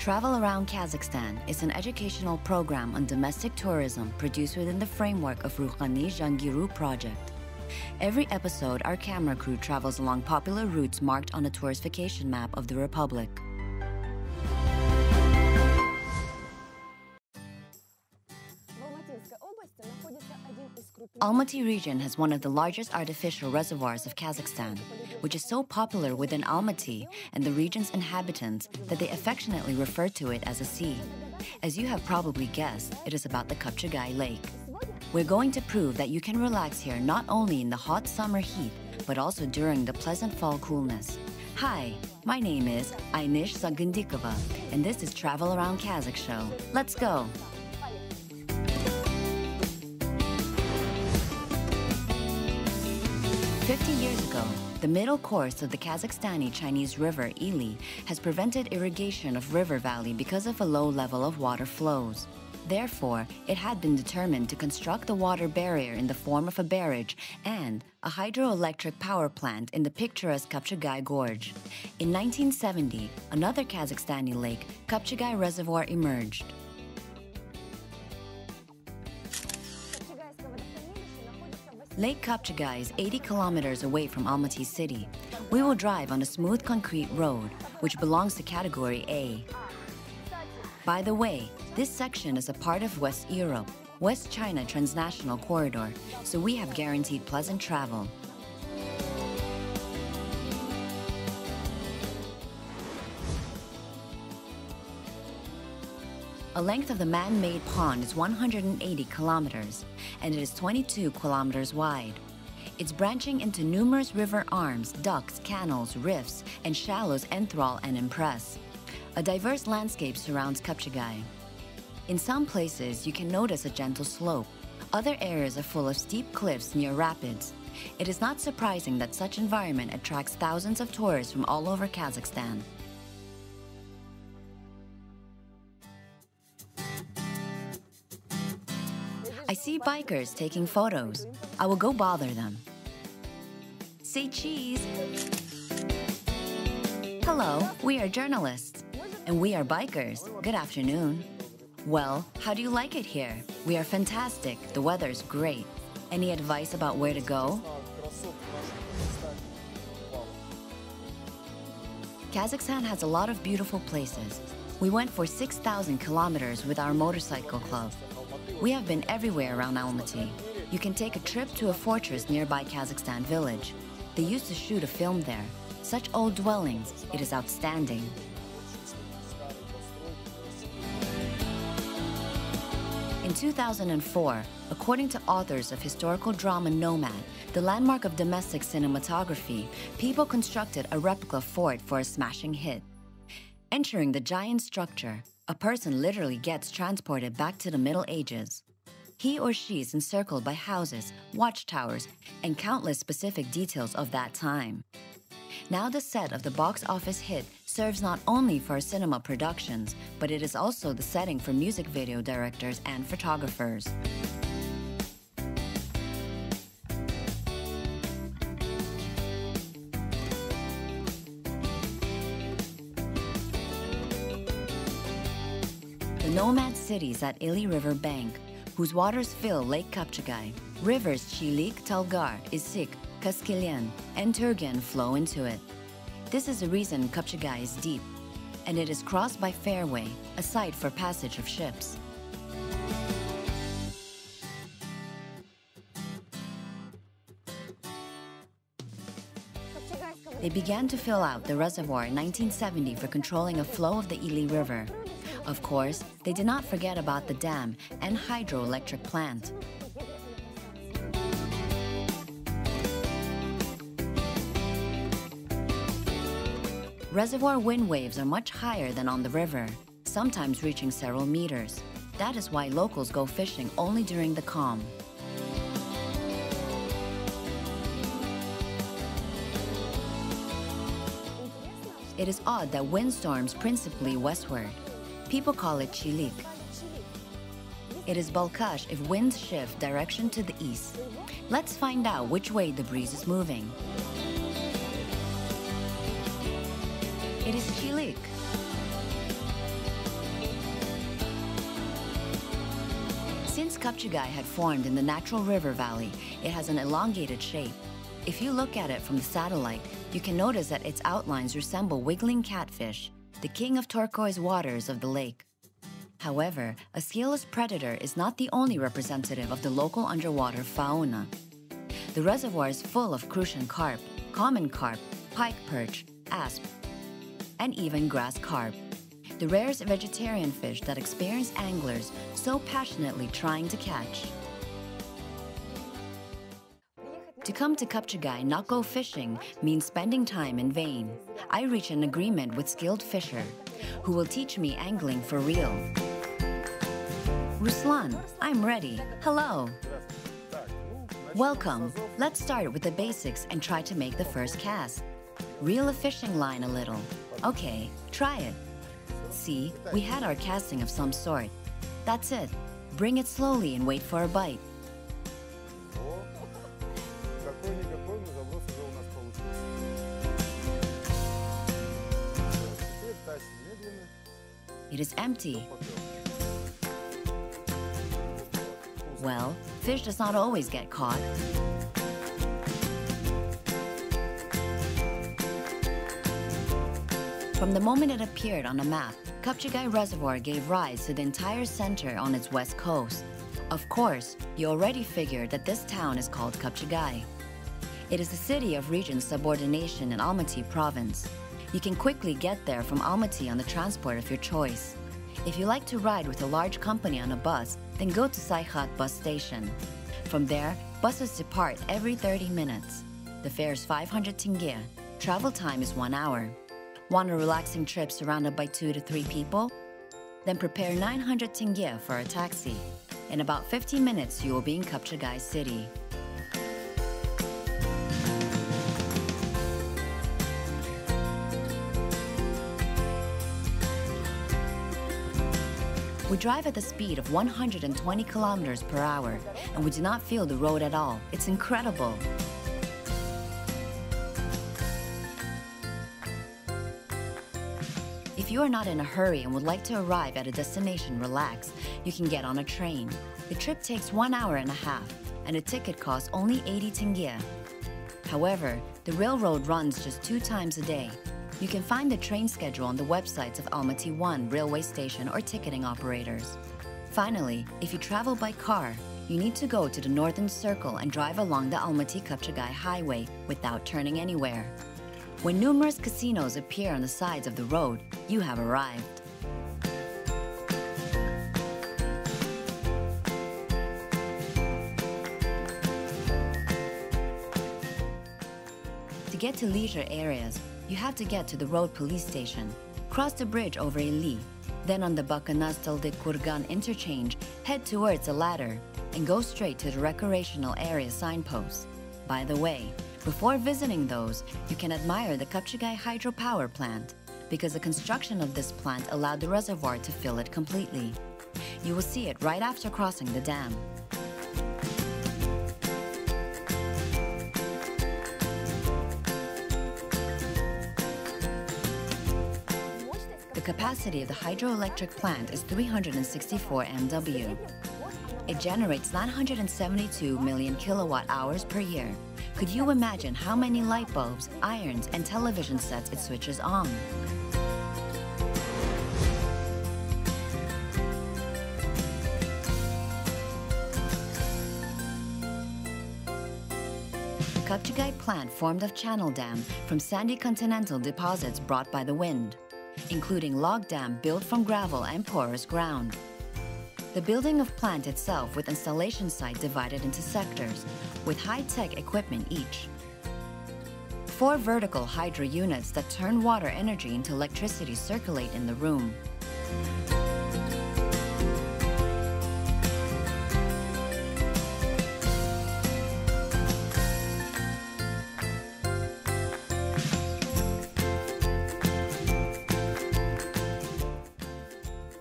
Travel Around Kazakhstan is an educational program on domestic tourism produced within the framework of Ruhani Jangiru project. Every episode, our camera crew travels along popular routes marked on a touristification map of the Republic. Almaty region has one of the largest artificial reservoirs of Kazakhstan, which is so popular within Almaty and the region's inhabitants that they affectionately refer to it as a sea. As you have probably guessed, it is about the Kapshagai lake. We're going to prove that you can relax here not only in the hot summer heat, but also during the pleasant fall coolness. Hi, my name is Aynish Sagundikova, and this is Travel Around Kazakh Show. Let's go! "50 years ago, the middle course of the Kazakhstani-Chinese river Ili has prevented irrigation of river valley because of a low level of water flows. Therefore, it had been determined to construct a water barrier in the form of a barrage and a hydroelectric power plant in the picturesque Kapshagai Gorge. In 1970, another Kazakhstani lake, Kapshagai Reservoir, emerged. Lake Kapshagai is 80 kilometers away from Almaty city. We will drive on a smooth concrete road, which belongs to Category A. By the way, this section is a part of West Europe, West China Transnational Corridor, so we have guaranteed pleasant travel. A length of the man-made pond is 180 kilometers, and it is 22 kilometers wide. It's branching into numerous river arms, ducts, canals, rifts, and shallows enthrall and impress. A diverse landscape surrounds Kapshagai. In some places, you can notice a gentle slope. Other areas are full of steep cliffs near rapids. It is not surprising that such environment attracts thousands of tourists from all over Kazakhstan. I see bikers taking photos. I will go bother them. Say cheese! Hello, we are journalists. And we are bikers. Good afternoon. Well, how do you like it here? We are fantastic. The weather's great. Any advice about where to go? Kazakhstan has a lot of beautiful places. We went for 6,000 kilometers with our motorcycle club. We have been everywhere around Almaty. You can take a trip to a fortress nearby Kazakhstan village. They used to shoot a film there. Such old dwellings, it is outstanding. In 2004, according to authors of historical drama Nomad, the landmark of domestic cinematography, people constructed a replica fort for a smashing hit. Entering the giant structure, a person literally gets transported back to the Middle Ages. He or she is encircled by houses, watchtowers, and countless specific details of that time. Now the set of the box office hit serves not only for cinema productions, but it is also the setting for music video directors and photographers. The Nomads cities at Ili River bank, whose waters fill Lake Kapshagai. Rivers Chilik, Talgar, Issyk, Kaskilyan, and Turgan flow into it. This is the reason Kapshagai is deep, and it is crossed by fairway, a site for passage of ships. They began to fill out the reservoir in 1970 for controlling a flow of the Ili River. Of course, they did not forget about the dam and hydroelectric plant. Reservoir wind waves are much higher than on the river, sometimes reaching several meters. That is why locals go fishing only during the calm. It is odd that windstorms principally westward. People call it chilik. It is balkash if winds shift direction to the east. Let's find out which way the breeze is moving. It is chilik. Kapshagai had formed in the natural river valley, it has an elongated shape. If you look at it from the satellite, you can notice that its outlines resemble wiggling catfish, the king of turquoise waters of the lake. However, a scaleless predator is not the only representative of the local underwater fauna. The reservoir is full of crucian carp, common carp, pike perch, asp, and even grass carp, the rarest vegetarian fish that experienced anglers so passionately trying to catch. To come to Kapshagai not go fishing means spending time in vain. I reach an agreement with skilled fisher, who will teach me angling for real. Ruslan, I'm ready. Hello. Welcome. Let's start with the basics and try to make the first cast. Reel a fishing line a little. Okay, try it. See, we had our casting of some sort. That's it. Bring it slowly and wait for a bite. It is empty. Well, fish does not always get caught. From the moment it appeared on a map, Kapshagai Reservoir gave rise to the entire center on its west coast. Of course, you already figured that this town is called Kapshagai. It is the city of region subordination in Almaty province. You can quickly get there from Almaty on the transport of your choice. If you like to ride with a large company on a bus, then go to Sayhat bus station. From there, buses depart every 30 minutes. The fare is 500 tenge. Travel time is 1 hour. Want a relaxing trip surrounded by 2 to 3 people? Then prepare 900 tenge for a taxi. In about 15 minutes, you will be in Kapshagai city. We drive at the speed of 120 kilometers per hour, and we do not feel the road at all. It's incredible. If you are not in a hurry and would like to arrive at a destination relaxed, you can get on a train. The trip takes 1 hour and a half, and a ticket costs only 80 tenge. However, the railroad runs just 2 times a day. You can find the train schedule on the websites of Almaty 1 railway station or ticketing operators. Finally, if you travel by car, you need to go to the Northern Circle and drive along the Almaty-Kapshagai highway without turning anywhere. When numerous casinos appear on the sides of the road, you have arrived. To get to leisure areas, you have to get to the road police station, cross the bridge over Ili, then on the Bakanaz-Taldik-Kurgan interchange, head towards the ladder, and go straight to the recreational area signposts. By the way, before visiting those, you can admire the Kapshagai hydropower plant, because the construction of this plant allowed the reservoir to fill it completely. You will see it right after crossing the dam. The capacity of the hydroelectric plant is 364 MW. It generates 972 million kilowatt hours per year. Could you imagine how many light bulbs, irons, and television sets it switches on? The Kapshagai plant formed of channel dam from sandy continental deposits brought by the wind, including log dam built from gravel and porous ground. The building of plant itself with installation site divided into sectors, with high-tech equipment each. 4 vertical hydro units that turn water energy into electricity circulate in the room.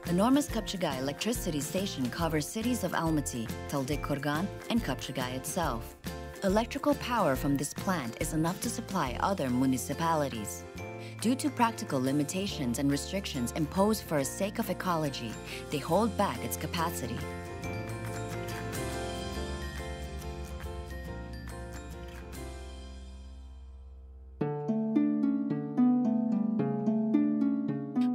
Enormous Kapshagai electricity station covers cities of Almaty, Taldik-Kurgan, and Kapshagai itself. Electrical power from this plant is enough to supply other municipalities. Due to practical limitations and restrictions imposed for the sake of ecology, they hold back its capacity.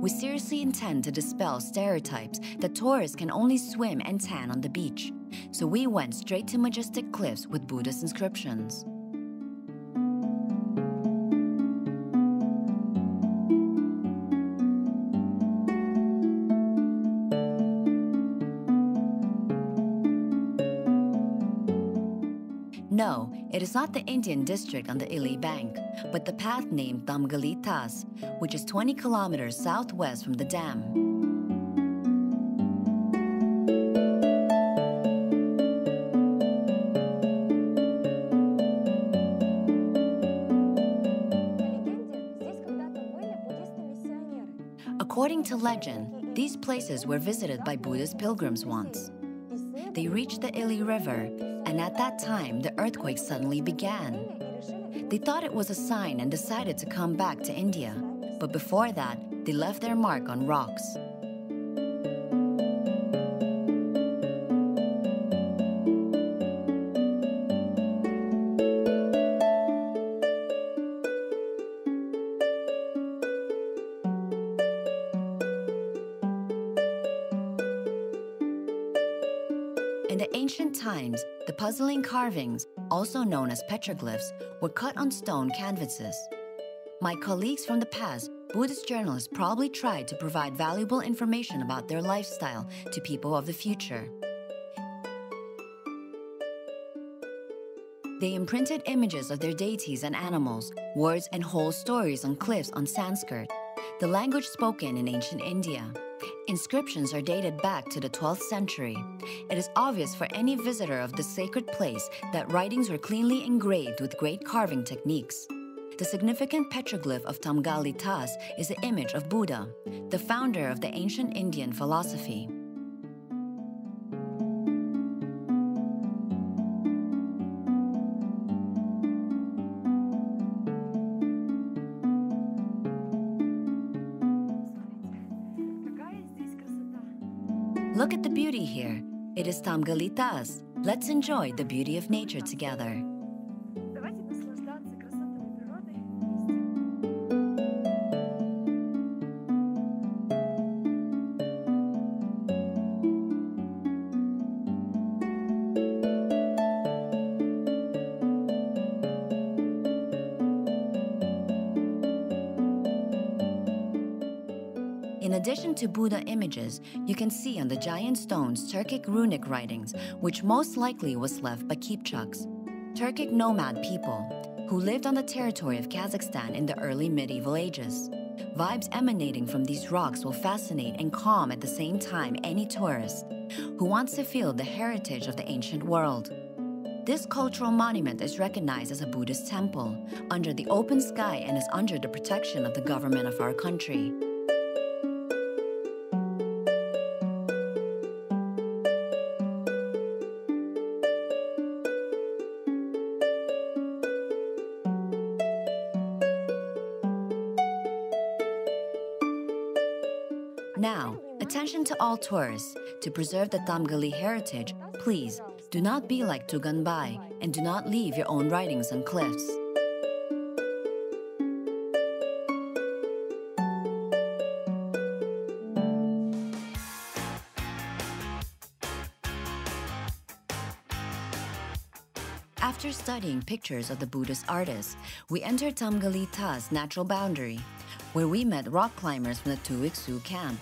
we seriously intend to dispel stereotypes that tourists can only swim and tan on the beach. So we went straight to majestic cliffs with Buddhist inscriptions. No, it is not the Indian district on the Ili bank, but the path named Tamgaly-tas, which is 20 kilometers southwest from the dam. According to legend, these places were visited by Buddhist pilgrims once. They reached the Ili River, and at that time, the earthquake suddenly began. They thought it was a sign and decided to come back to India, but before that, they left their mark on rocks. In the ancient times, the puzzling carvings, also known as petroglyphs, were cut on stone canvases. My colleagues from the past, Buddhist journalists, probably tried to provide valuable information about their lifestyle to people of the future. They imprinted images of their deities and animals, words and whole stories on cliffs on Sanskrit, the language spoken in ancient India. Inscriptions are dated back to the 12th century. It is obvious for any visitor of this sacred place that writings were cleanly engraved with great carving techniques. The significant petroglyph of Tamgaly-tas is the image of Buddha, the founder of the ancient Indian philosophy. Look at the beauty here. It is Tamgaly-tas. Let's enjoy the beauty of nature together. In addition to Buddha images, you can see on the giant stones Turkic runic writings, which most likely was left by Kipchuks, Turkic nomad people who lived on the territory of Kazakhstan in the early medieval ages. Vibes emanating from these rocks will fascinate and calm at the same time any tourist who wants to feel the heritage of the ancient world. This cultural monument is recognized as a Buddhist temple under the open sky and is under the protection of the government of our country. Now, attention to all tourists. To preserve the Tamgaly heritage, please do not be like Tuganbai and do not leave your own writings on cliffs. After studying pictures of the Buddhist artists, we entered Tamgaly-tas' natural boundary, where we met rock climbers from the Tuiksu camp.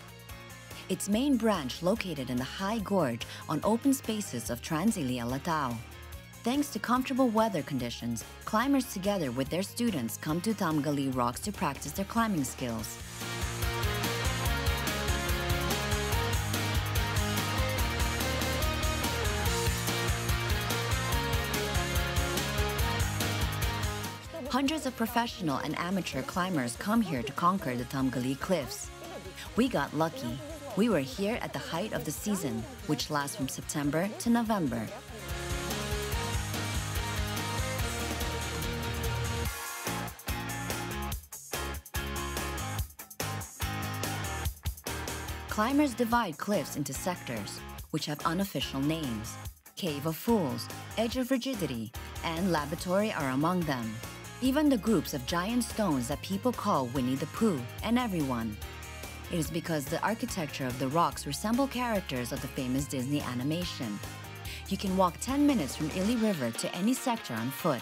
Its main branch located in the high gorge on open spaces of Transilia-Latau. Thanks to comfortable weather conditions, climbers together with their students come to Tamgaly rocks to practice their climbing skills. Hundreds of professional and amateur climbers come here to conquer the Tamgaly cliffs. We got lucky. We were here at the height of the season, which lasts from September to November. Climbers divide cliffs into sectors, which have unofficial names. Cave of Fools, Edge of Rigidity, and Laboratory are among them. Even the groups of giant stones that people call Winnie the Pooh and everyone. It is because the architecture of the rocks resemble characters of the famous Disney animation. You can walk 10 minutes from Ili River to any sector on foot.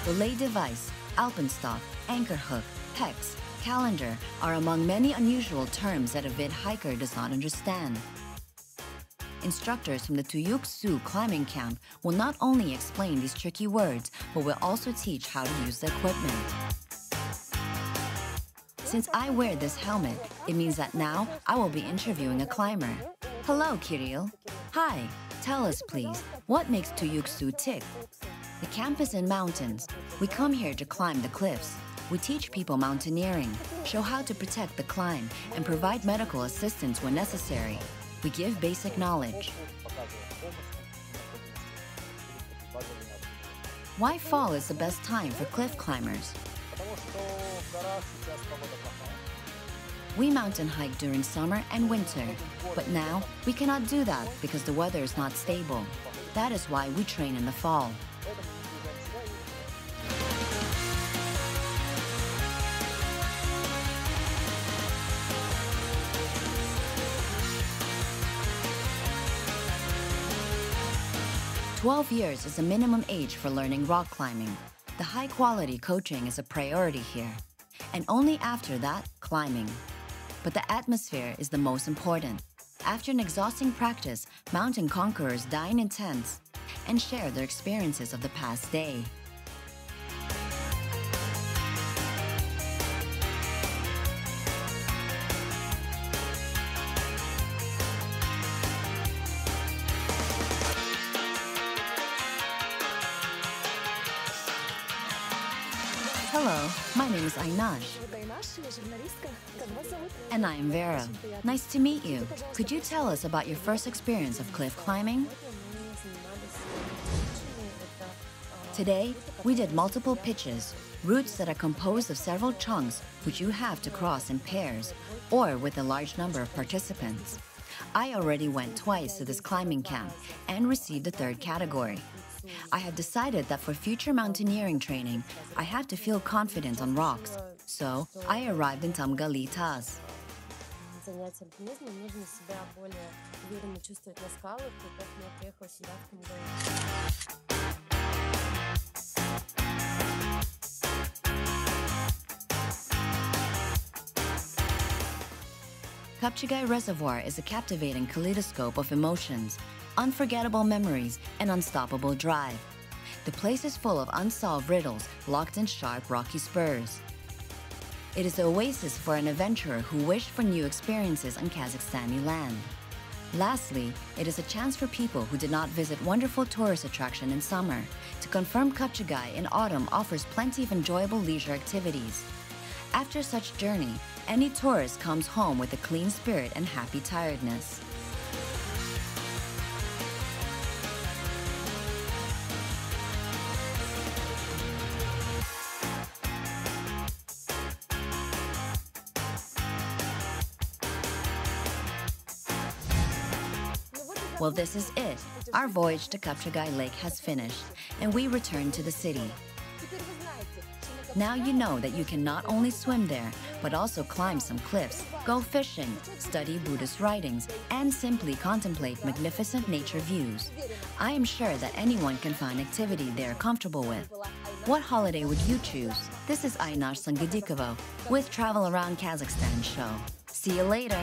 Belay device, alpenstock, anchor hook, hex, calendar are among many unusual terms that a vid hiker does not understand. Instructors from the Tuyuk-Su climbing camp will not only explain these tricky words, but will also teach how to use the equipment. Since I wear this helmet, it means that now I will be interviewing a climber. Hello, Kirill. Hi, tell us please, what makes Tuyuk-Su tick? The camp is in mountains. We come here to climb the cliffs. We teach people mountaineering, show how to protect the climb, and provide medical assistance when necessary. We give basic knowledge. Why fall is the best time for cliff climbers? We mountain hike during summer and winter, but now we cannot do that because the weather is not stable. That is why we train in the fall. "12 years is the minimum age for learning rock climbing. The high-quality coaching is a priority here. And only after that, climbing. But the atmosphere is the most important. After an exhausting practice, mountain conquerors dine in tents and share their experiences of the past day. Hello, my name is Aynash. And I am Vera. Nice to meet you. Could you tell us about your first experience of cliff climbing? Today, we did multiple pitches, routes that are composed of several chunks which you have to cross in pairs or with a large number of participants. I already went twice to this climbing camp and received the third category. I have decided that for future mountaineering training, I have to feel confident on rocks. So, I arrived in Tamgaly-tas. Kapshagai Reservoir is a captivating kaleidoscope of emotions, unforgettable memories, and unstoppable drive. The place is full of unsolved riddles locked in sharp rocky spurs. It is the oasis for an adventurer who wished for new experiences on Kazakhstani land. Lastly, it is a chance for people who did not visit wonderful tourist attraction in summer to confirm Kapshagai in autumn offers plenty of enjoyable leisure activities. After such journey, any tourist comes home with a clean spirit and happy tiredness. Well, this is it. Our voyage to Kapshagai Lake has finished, and we return to the city. Now you know that you can not only swim there, but also climb some cliffs, go fishing, study Buddhist writings, and simply contemplate magnificent nature views. I am sure that anyone can find activity they are comfortable with. What holiday would you choose? This is Aynash Sangadikovo with Travel Around Kazakhstan show. See you later!